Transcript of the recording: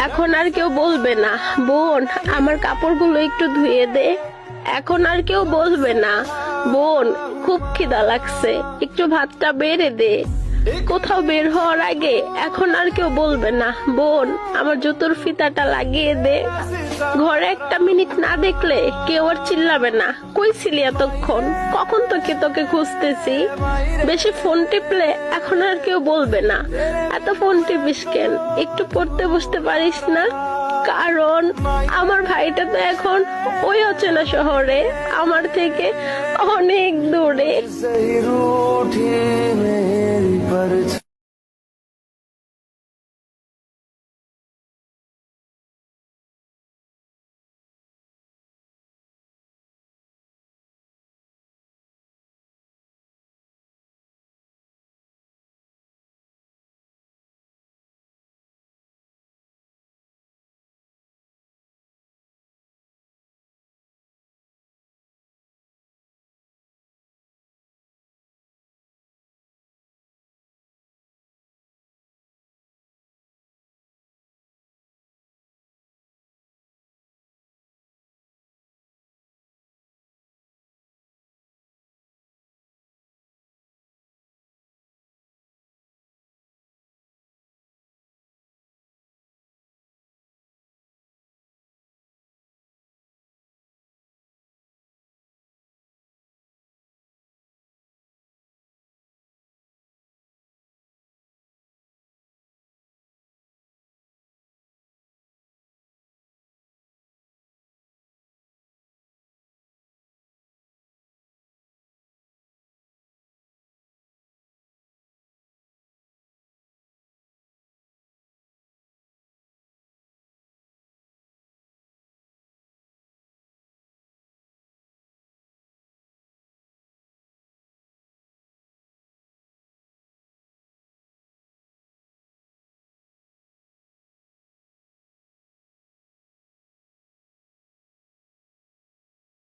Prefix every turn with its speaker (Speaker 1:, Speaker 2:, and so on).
Speaker 1: এখন আর কেউ বলবে না বোন আমার কাপড়গুলো একটু ধুয়ে দে। এখন আর কেউ বলবে না বোন খুব খিদা লাগছে একটু ভাতটা বেড়ে দে। কোথাও বের হওয়ার আগে এখন আর কেউ বলবে না বোন আমার জুতোর ফিতাটা লাগিয়ে দে। ঘরে একটা মিনিট না দেখলে কেউ আর চিল্লাবে না কই ছিলি এতক্ষণ, কখন তোকে তোকে খুঁজতেছি। বেশি ফোন টিপলে এখন আর কেউ বলবে না এত ফোন টিপিস কেন, একটু পড়তে বসতে পারিস না। কারণ আমার ভাইটা তো এখন ওই অচেনা শহরে আমার থেকে অনেক দূরে।